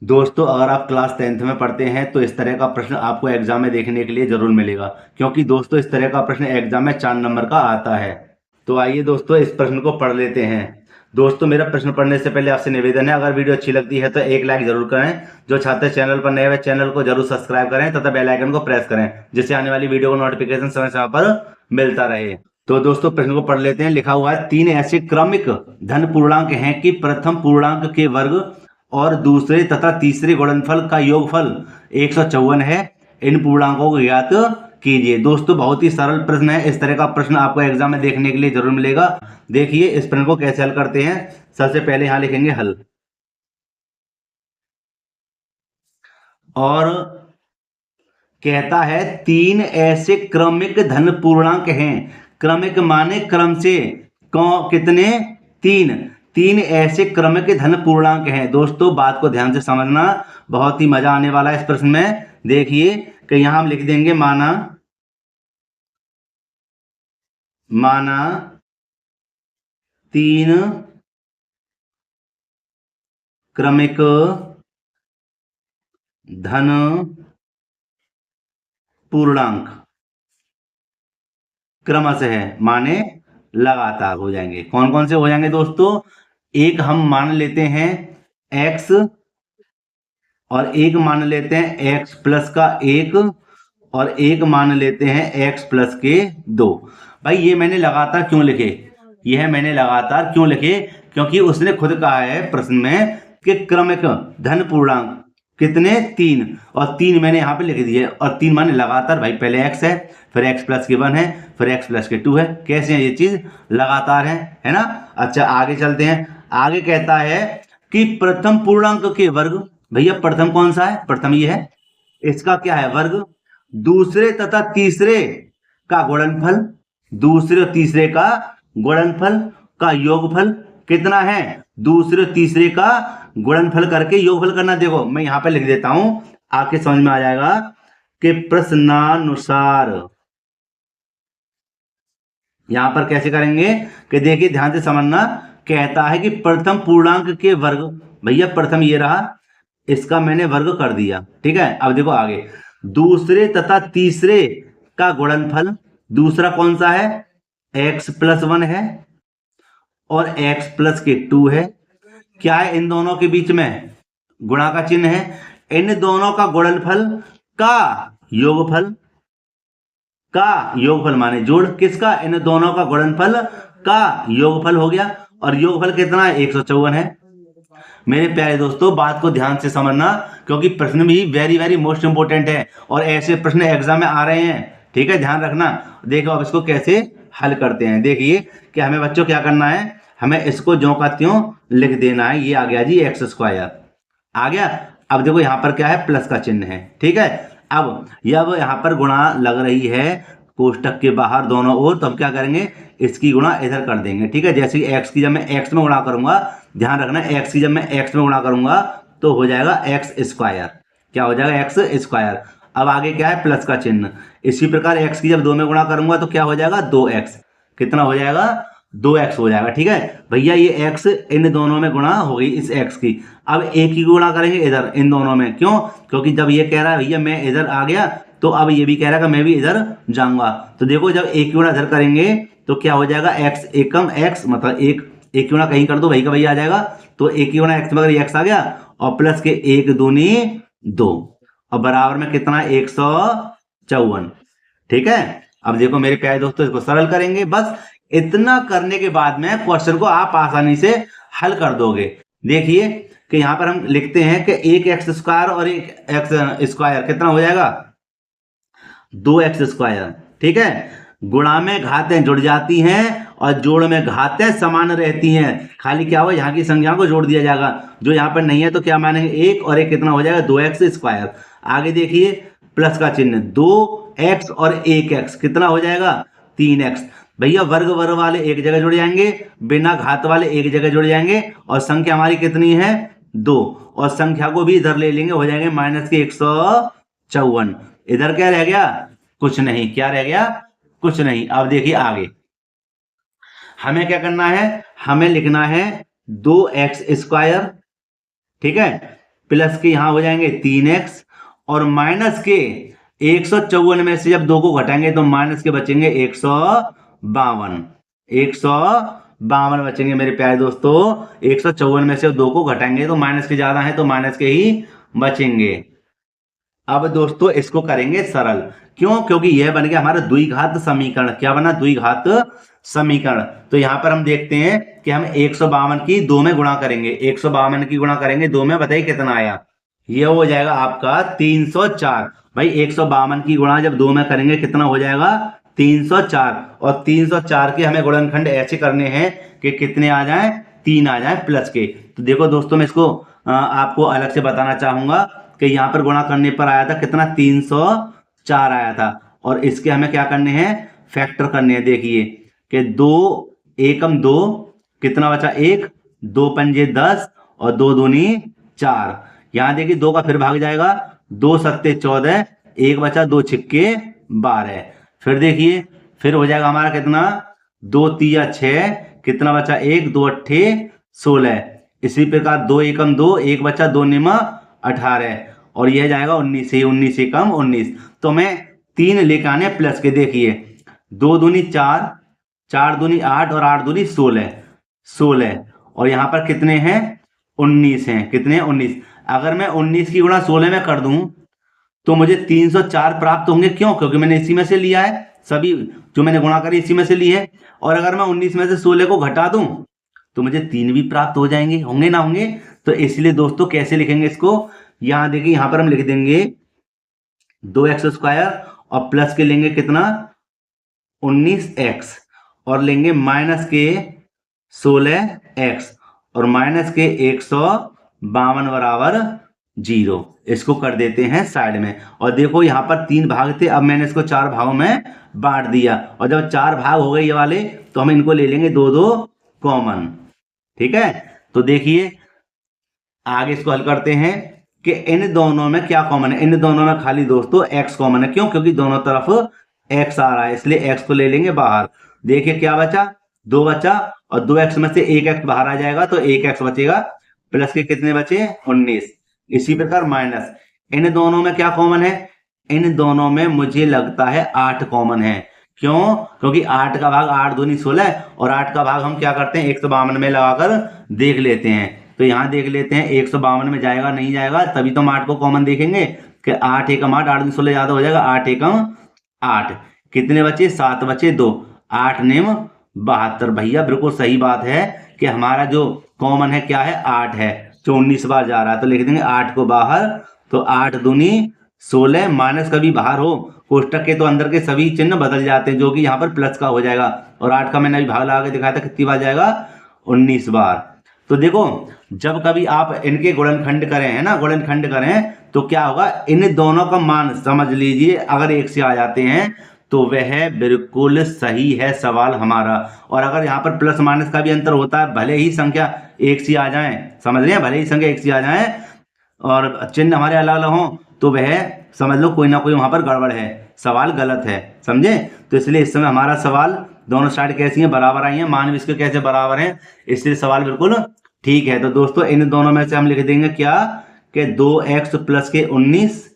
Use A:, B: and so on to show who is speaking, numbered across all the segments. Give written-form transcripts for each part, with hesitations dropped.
A: दोस्तों, अगर आप क्लास 10th में पढ़ते हैं तो इस तरह का प्रश्न आपको एग्जाम में देखने के लिए जरूर मिलेगा, क्योंकि दोस्तों इस तरह का प्रश्न एग्जाम में 4 नंबर का आता है। तो आइए दोस्तों इस प्रश्न को पढ़ लेते हैं। दोस्तों, मेरा प्रश्न पढ़ने से पहले आपसे निवेदन है, अगर वीडियो अच्छी लगती है तो एक लाइक जरूर करें। जो छात्र चैनल पर नए हुए चैनल को जरूर सब्सक्राइब करें तथा बेल आइकन को प्रेस करें, जिससे आने वाली वीडियो को नोटिफिकेशन समय समय पर मिलता रहे। तो दोस्तों प्रश्न को पढ़ लेते हैं। लिखा हुआ है, 3 ऐसे क्रमिक धन पूर्णांक हैं कि प्रथम पूर्णांक के वर्ग और दूसरे तथा तीसरे गुणनफल का योगफल 154 है। इन पूर्णांकों को ज्ञात कीजिए। दोस्तों बहुत ही सरल प्रश्न है, इस तरह का प्रश्न आपको एग्जाम में देखने के लिए जरूर मिलेगा। देखिए इस प्रश्न को कैसे हल करते हैं। सबसे पहले यहां लिखेंगे हल, और कहता है 3 ऐसे क्रमिक धन पूर्णांक हैं। क्रमिक माने क्रम से, कितने? 3। 3 ऐसे क्रमिक धन पूर्णांक हैं। दोस्तों बात को ध्यान से समझना, बहुत ही मजा आने वाला है इस प्रश्न में। देखिए कि यहां हम लिख देंगे माना 3 क्रमिक धन पूर्णांक क्रमशः है, माने लगातार हो जाएंगे। कौन कौन से हो जाएंगे दोस्तों? एक हम मान लेते हैं x, और एक मान लेते हैं x प्लस का 1, और एक मान लेते हैं x प्लस के 2। भाई ये मैंने लगातार क्यों लिखे? यह मैंने लगातार क्यों लिखे? क्योंकि उसने खुद कहा है प्रश्न में कि क्रमिक धन पूर्णांक कितने? 3, और 3 मैंने यहाँ पे लिख दिए, और 3 माने लगातार। भाई पहले x है, फिर x प्लस के 1 है, फिर x प्लस के 2 है। कैसे है ये चीज? लगातार है ना। अच्छा आगे चलते हैं। आगे कहता है कि प्रथम पूर्णांक के वर्ग, भैया प्रथम कौन सा है? प्रथम ये है, इसका क्या है? वर्ग। दूसरे तथा तीसरे का गुणनफल, दूसरे और तीसरे का गुणनफल का योगफल कितना है? दूसरे और तीसरे का गुणनफल करके योगफल करना। देखो मैं यहां पे लिख देता हूं, आपके समझ में आ जाएगा कि प्रश्नानुसार यहां पर कैसे करेंगे कि देखिए ध्यान से समझना। कहता है कि प्रथम पूर्णांक के वर्ग, भैया प्रथम ये रहा, इसका मैंने वर्ग कर दिया, ठीक है। अब देखो आगे, दूसरे तथा तीसरे का गुणनफल, दूसरा कौन सा है? x प्लस 1 है, और x प्लस के 2 है। क्या है इन दोनों के बीच में? गुणा का चिन्ह है। इन दोनों का गुणनफल का योगफल, का योगफल माने जोड़, किसका? इन दोनों का गुणनफल का योगफल हो गया, और योगफल कितना है? 154 है। मेरे प्यारे दोस्तों बात को ध्यान से समझना, क्योंकि प्रश्न भी वेरी वेरी मोस्ट इंपोर्टेंट है, और ऐसे प्रश्न एग्जाम में आ रहे हैं, ठीक है, ध्यान रखना। देखो अब इसको कैसे हल करते हैं। देखिए कि हमें बच्चों क्या करना है, हमें इसको ज्यों का त्यों लिख देना है। ये आ गया जी x² आ गया। अब देखो यहाँ पर क्या है? प्लस का चिन्ह है, ठीक है। अब यहाँ पर गुणा लग रही है कोष्टक के बाहर दोनों ओर, तो हम क्या करेंगे? इसकी गुणा इधर कर देंगे, ठीक है। जैसे कि x की जब मैं x में गुणा करूंगा, ध्यान रखना x की जब मैं x में गुणा करूंगा तो हो जाएगा x²। क्या हो जाएगा? x²। अब आगे क्या है? प्लस का चिन्ह। इसी प्रकार x की जब 2 में गुणा करूंगा तो क्या हो जाएगा? 2x। कितना हो जाएगा? 2x हो जाएगा, ठीक है भैया। ये x इन दोनों में गुणा हो गई इस x की। अब एक ही गुणा करेंगे इधर इन दोनों में, क्यों? क्योंकि जब ये कह रहा है भैया मैं इधर आ गया, तो अब ये भी कह रहा है कि मैं भी इधर जाऊंगा। तो देखो जब एक गुणा इधर करेंगे तो क्या हो जाएगा? x एकम x, मतलब एक गुणा कहीं कर दो, वही का वही आ जाएगा। तो एक गुणा x में अगर x आ गया, और प्लस के 1 दूनी 2, और बराबर में कितना? 154, ठीक है। अब देखो मेरे प्यारे दोस्तों इसको सरल करेंगे। बस इतना करने के बाद में क्वेश्चन को आप आसानी से हल कर दोगे। देखिए कि यहां पर हम लिखते हैं कि एक x² और एक x² कितना हो जाएगा? 2x², ठीक है। गुणा में घातें जुड़ जाती हैं और जोड़ में घातें समान रहती हैं। खाली क्या हो, यहाँ की संख्याओं को जोड़ दिया जाएगा। जो यहाँ पर नहीं है तो क्या मानेंगे? 1 और 1 कितना हो जाएगा? 2x²। आगे देखिए प्लस का चिन्ह, 2x और 1x कितना हो जाएगा? 3x। भैया वर्ग वर्ग वाले एक जगह जुड़ जाएंगे, बिना घात वाले एक जगह जुड़ जाएंगे, और संख्या हमारी कितनी है? 2, और संख्या को भी इधर ले लेंगे, हो जाएंगे माइनस के 154। इधर क्या रह गया? कुछ नहीं। क्या रह गया? कुछ नहीं। अब देखिए आगे हमें क्या करना है, हमें लिखना है 2x², ठीक है, प्लस के यहाँ हो जाएंगे 3x और माइनस के 154 में से जब 2 को घटाएंगे तो माइनस के बचेंगे 152 बचेंगे मेरे प्यारे दोस्तों। 154 में से 2 को घटाएंगे तो माइनस के ज्यादा है तो माइनस के ही बचेंगे। अब दोस्तों इसको करेंगे सरल, क्यों? क्योंकि यह बन गया हमारा द्विघात समीकरण। क्या बना? द्विघात समीकरण। तो यहां पर हम देखते हैं कि हम 152 की 2 में गुणा करेंगे, 152 की गुणा करेंगे 2 में, बताइए कितना आया? यह हो जाएगा आपका 304। भाई 152 की गुणा जब 2 में करेंगे कितना हो जाएगा? 304। और 304 के हमें गुणनखंड ऐसे करने हैं कि कितने आ जाएं? 3 आ जाएं प्लस के। तो देखो दोस्तों मैं इसको आपको अलग से बताना चाहूंगा कि यहाँ पर गुणा करने पर आया था कितना? 304 आया था। और इसके हमें क्या करने हैं? फैक्टर करने हैं। देखिए कि 2 एकम 2, कितना बचा? 1, 2 पंजे 10 और 2 दूनी 4। यहाँ देखिए 2 का फिर भाग जाएगा, 2 सत्ते 14, 1 बचा, 2 छिक्के 12। फिर देखिए फिर हो जाएगा हमारा कितना? 2 तिया 6, कितना बचा? 1, 2 अट्ठे 16। इसी प्रकार 2 एकम 2, 1 बचा, 2 निमा 18 और यह जाएगा 19 से 19 एकम 19। तो मैं 3 लेकर आने प्लस के। देखिए 2 दूनी 4, 4 दूनी 8 और 8 दूनी 16 और यहाँ पर कितने हैं? 19 हैं। कितने हैं? 19। अगर मैं 19 की गुणा 16 में कर दूं तो मुझे 304 प्राप्त होंगे। क्यों? क्योंकि मैंने इसी में से लिया है, सभी जो मैंने गुणा करी इसी में से ली है। और अगर मैं 19 में से 16 को घटा दूं तो मुझे 3 भी प्राप्त हो जाएंगे, होंगे ना होंगे? तो इसलिए दोस्तों कैसे लिखेंगे इसको? यहां देखिए यहां पर हम लिख देंगे 2x² और प्लस के लेंगे कितना? 19x और लेंगे माइनस के 16x और माइनस के 152 बराबर 0। इसको कर देते हैं साइड में। और देखो यहाँ पर 3 भाग थे, अब मैंने इसको 4 भागों में बांट दिया। और जब 4 भाग हो गए ये वाले तो हम इनको ले लेंगे 2-2 कॉमन। ठीक है, तो देखिए आगे इसको हल करते हैं कि इन दोनों में क्या कॉमन है? इन दोनों में खाली दोस्तों x कॉमन है। क्यों? क्योंकि दोनों तरफ x आ रहा है, इसलिए x को ले लेंगे बाहर। देखिए क्या बचा? 2 बचा और 2x में से 1x बाहर आ जाएगा तो 1x बचेगा। प्लस के कितने बचे? 19। इसी प्रकार माइनस, इन दोनों में क्या कॉमन है? इन दोनों में मुझे लगता है 8 कॉमन है। क्यों? क्योंकि 8 का भाग 8 दूनी 16 और 8 का भाग हम क्या करते हैं? 152 में लगाकर देख लेते हैं। तो यहां देख लेते हैं 152 में जाएगा नहीं जाएगा, तभी तो हम 8 को कॉमन देखेंगे कि 8 एकम 8, 8 दूनी 16 ज्यादा हो जाएगा, 8 एकम 8। कितने बचे? 7 बचे 2, 8 नेम 72। भैया बिल्कुल सही बात है कि हमारा जो कॉमन है क्या है? 8 है, जो 19 बार जा रहा है। तो लिख देंगे 8 को बाहर, तो 8 दूनी 16। माइनस कभी बाहर हो कोष्टक के तो अंदर के सभी चिन्ह बदल जाते हैं, जो कि यहाँ पर प्लस का हो जाएगा। और 8 का मैंने अभी भाग लगा के दिखाया था, कितनी बार जाएगा? 19 बार। तो देखो जब कभी आप इनके गुणनखंड करें, है ना, गुणनखंड करें तो क्या होगा? इन दोनों का मान समझ लीजिए अगर 1 से आ जाते हैं तो वह बिल्कुल सही है सवाल हमारा। और अगर यहाँ पर प्लस माइनस का भी अंतर होता है, भले ही संख्या 1 से आ जाए, समझ रहे हैं, भले ही संख्या 1 से आ जाए और चिन्ह हमारे अलग अलग हों तो वह समझ लो कोई ना कोई वहां पर गड़बड़ है, सवाल गलत है, समझे? तो इसलिए इस समय हमारा सवाल दोनों साइड कैसी हैं? बराबर आई हैं, मान भी इसके कैसे बराबर हैं, इसलिए सवाल बिल्कुल ठीक है। तो दोस्तों इन दोनों में से हम लिख देंगे क्या कि 2x प्लस के 19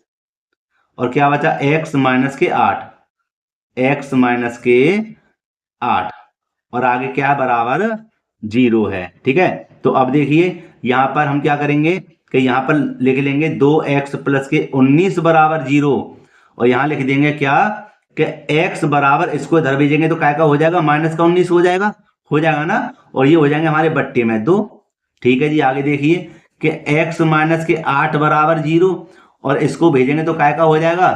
A: और क्या बचा? x माइनस के 8, x माइनस के 8 और आगे क्या है? बराबर 0 है। ठीक है, तो अब देखिए यहां पर हम क्या करेंगे कि यहां पर लिख लेंगे 2x प्लस के 19 बराबर 0 और यहां लिख देंगे क्या कि x बराबर, इसको इधर भेजेंगे तो क्या का हो जाएगा? माइनस का 19 हो जाएगा ना, और ये हो जाएंगे हमारे बट्टे में 2। ठीक है जी, आगे देखिए कि x माइनस के 8 बराबर 0 और इसको भेजेंगे तो क्या का हो जाएगा?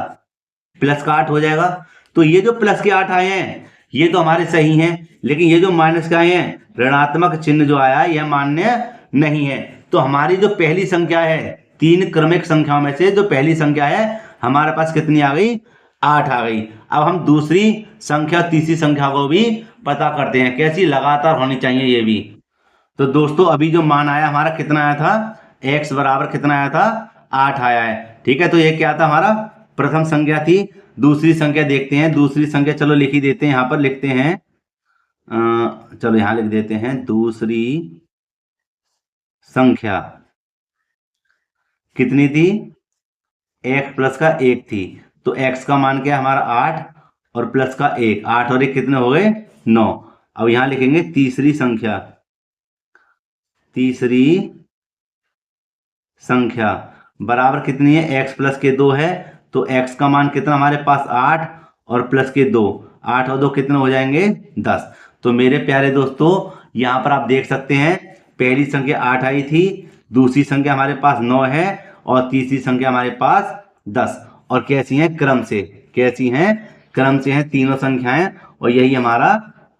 A: प्लस का 8 हो जाएगा। तो ये जो प्लस के 8 आए हैं ये तो हमारे सही हैं, लेकिन ये जो माइनस के आए हैं, ऋणात्मक चिन्ह जो आया है यह मान्य नहीं है। तो हमारी जो पहली संख्या है, 3 क्रमिक संख्याओं में से जो पहली संख्या है हमारे पास कितनी आ गई? 8 आ गई। अब हम दूसरी संख्या, तीसरी संख्या को भी पता करते हैं, कैसी? लगातार होनी चाहिए ये भी। तो दोस्तों अभी जो मान आया हमारा कितना आया था? x बराबर कितना आया था? 8 आया है। ठीक है, तो ये क्या था? हमारा प्रथम संख्या थी। दूसरी संख्या देखते हैं। दूसरी संख्या चलो लिख ही देते हैं, यहां पर लिखते हैं, चलो यहां लिख देते हैं दूसरी संख्या कितनी थी, x प्लस का 1 थी, तो x का मान क्या है हमारा 8 और प्लस का 1, 8 और 1 कितने हो गए 9। अब यहां लिखेंगे तीसरी संख्या बराबर कितनी है, x प्लस के 2 है, तो x का मान कितना हमारे पास 8 और प्लस के 2, 8 और 2 कितने हो जाएंगे 10। तो मेरे प्यारे दोस्तों यहाँ पर आप देख सकते हैं पहली संख्या 8 आई थी, दूसरी संख्या हमारे पास 9 है और तीसरी संख्या हमारे पास 10। और कैसी हैं, क्रम से, कैसी हैं, क्रम से हैं तीनों संख्याएं, और यही हमारा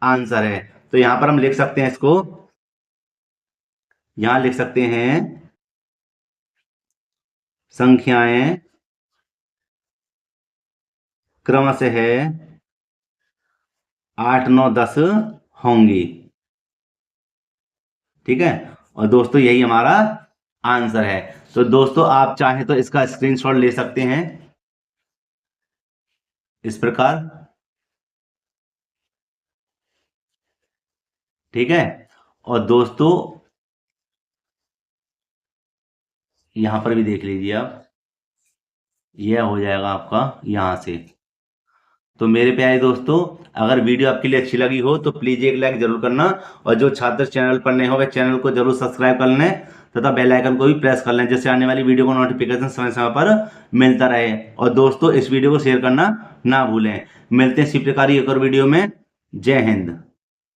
A: आंसर है। तो यहां पर हम लिख सकते हैं इसको, यहां लिख सकते हैं संख्याएं क्रम से है 8 9 10 होंगी। ठीक है, और दोस्तों यही हमारा आंसर है। तो दोस्तों आप चाहें तो इसका स्क्रीनशॉट ले सकते हैं इस प्रकार। ठीक है, और दोस्तों यहां पर भी देख लीजिए आप, यह हो जाएगा आपका यहां से। तो मेरे प्यारे दोस्तों अगर वीडियो आपके लिए अच्छी लगी हो तो प्लीज एक लाइक जरूर करना, और जो छात्र चैनल पर नए हो वह चैनल को जरूर सब्सक्राइब कर लें तथा बेल आइकन को भी प्रेस कर लें, जिससे आने वाली वीडियो को नोटिफिकेशन समय समय पर मिलता रहे। और दोस्तों इस वीडियो को शेयर करना ना भूलें। मिलते हैं इसी प्रकार एक और वीडियो में। जय हिंद।